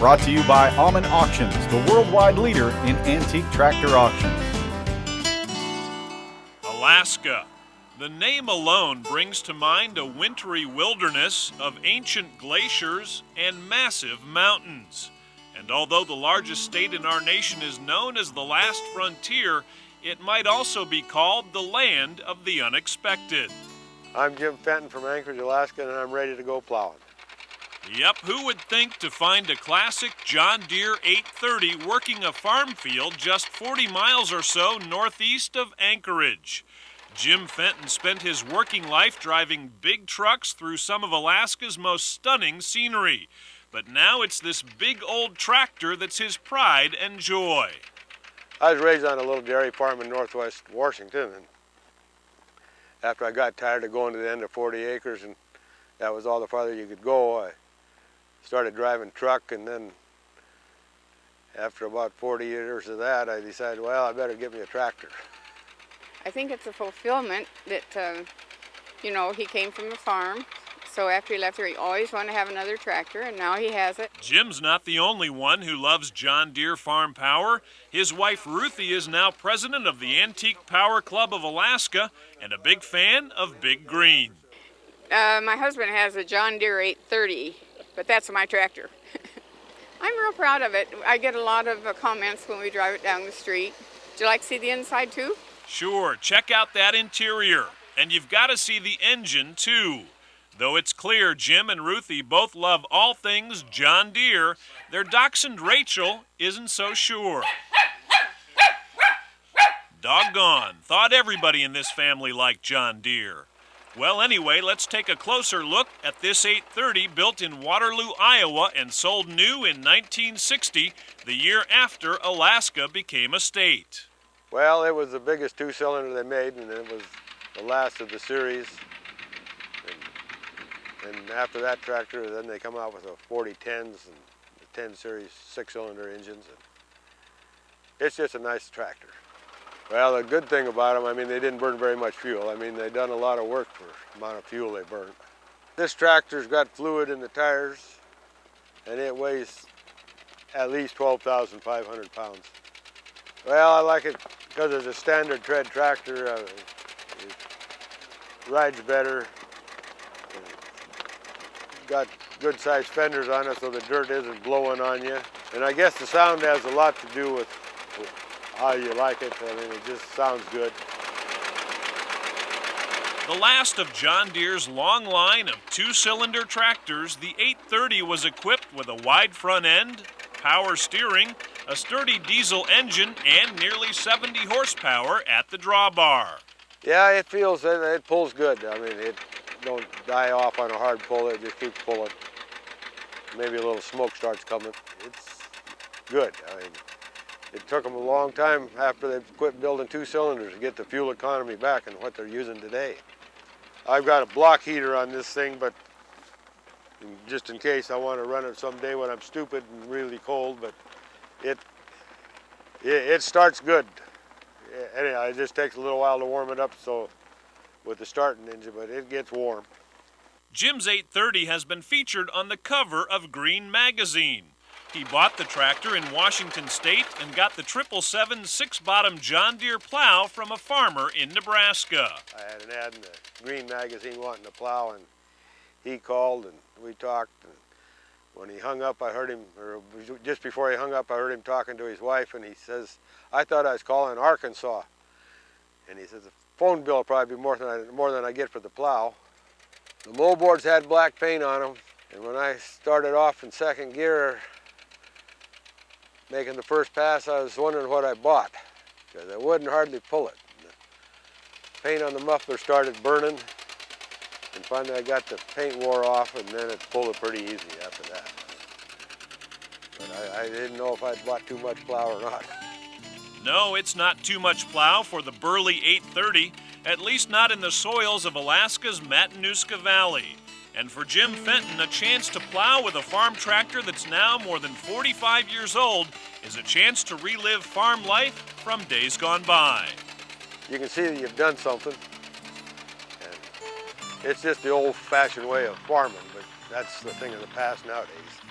Brought to you by Alman Auctions, the worldwide leader in antique tractor auctions. Alaska. The name alone brings to mind a wintry wilderness of ancient glaciers and massive mountains. And although the largest state in our nation is known as the last frontier, it might also be called the land of the unexpected. I'm Jim Fenton from Anchorage, Alaska, and I'm ready to go plowing. Yep, who would think to find a classic John Deere 830 working a farm field just 40 miles or so northeast of Anchorage? Jim Fenton spent his working life driving big trucks through some of Alaska's most stunning scenery. But now it's this big old tractor that's his pride and joy. I was raised on a little dairy farm in northwest Washington, and after I got tired of going to the end of 40 acres, and that was all the farther you could go, I started driving truck, and then after about 40 years of that, I decided, well, I better get me a tractor. I think it's a fulfillment that, he came from the farm. So after he left there, he always wanted to have another tractor, and now he has it. Jim's not the only one who loves John Deere Farm Power. His wife, Ruthie, is now president of the Antique Power Club of Alaska and a big fan of Big Green. My husband has a John Deere 830, but that's my tractor. I'm real proud of it. I get a lot of comments when we drive it down the street. Would you like to see the inside, too? Sure, check out that interior. And you've got to see the engine, too. Though it's clear Jim and Ruthie both love all things John Deere, their dachshund Rachel isn't so sure. Doggone, thought everybody in this family liked John Deere. Well, anyway, let's take a closer look at this 830 built in Waterloo, Iowa and sold new in 1960, the year after Alaska became a state. Well, it was the biggest two-cylinder they made, and it was the last of the series. And after that tractor, then they come out with the 4010s and the 10 series six-cylinder engines. And it's just a nice tractor. Well, the good thing about them, they didn't burn very much fuel. They've done a lot of work for the amount of fuel they burn. This tractor's got fluid in the tires, and it weighs at least 12,500 pounds. Well, I like it because it's a standard tread tractor. It rides better. Got good sized fenders on it so the dirt isn't blowing on you. And I guess the sound has a lot to do with how you like it. It just sounds good. The last of John Deere's long line of two-cylinder tractors, the 830 was equipped with a wide front end, power steering, a sturdy diesel engine, and nearly 70 horsepower at the drawbar. Yeah, it pulls good. It don't die off on a hard pull, it just keeps pulling. Maybe a little smoke starts coming. It's good. It took them a long time after they quit building two cylinders to get the fuel economy back and what they're using today. I've got a block heater on this thing, but just in case I want to run it someday when I'm stupid and really cold, but it starts good. Anyhow, it just takes a little while to warm it up, so with the starting engine, but it gets warm. Jim's 830 has been featured on the cover of Green magazine. He bought the tractor in Washington State and got the 777 six-bottom John Deere plow from a farmer in Nebraska. I had an ad in the Green magazine wanting a plow, and he called and we talked. And when he hung up, I heard him, or just before he hung up, I heard him talking to his wife, and he says, "I thought I was calling Arkansas." And he says, "The phone bill will probably be more than I get for the plow." The moldboards had black paint on them, and when I started off in second gear, making the first pass, I was wondering what I bought, because I wouldn't hardly pull it. The paint on the muffler started burning, and finally I got the paint wore off, and then it pulled it pretty easy after that. But I didn't know if I'd bought too much plow or not. No, it's not too much plow for the burly 830, at least not in the soils of Alaska's Matanuska Valley. And for Jim Fenton, a chance to plow with a farm tractor that's now more than 45 years old is a chance to relive farm life from days gone by. You can see that you've done something. And it's just the old-fashioned way of farming, but that's the thing of the past nowadays.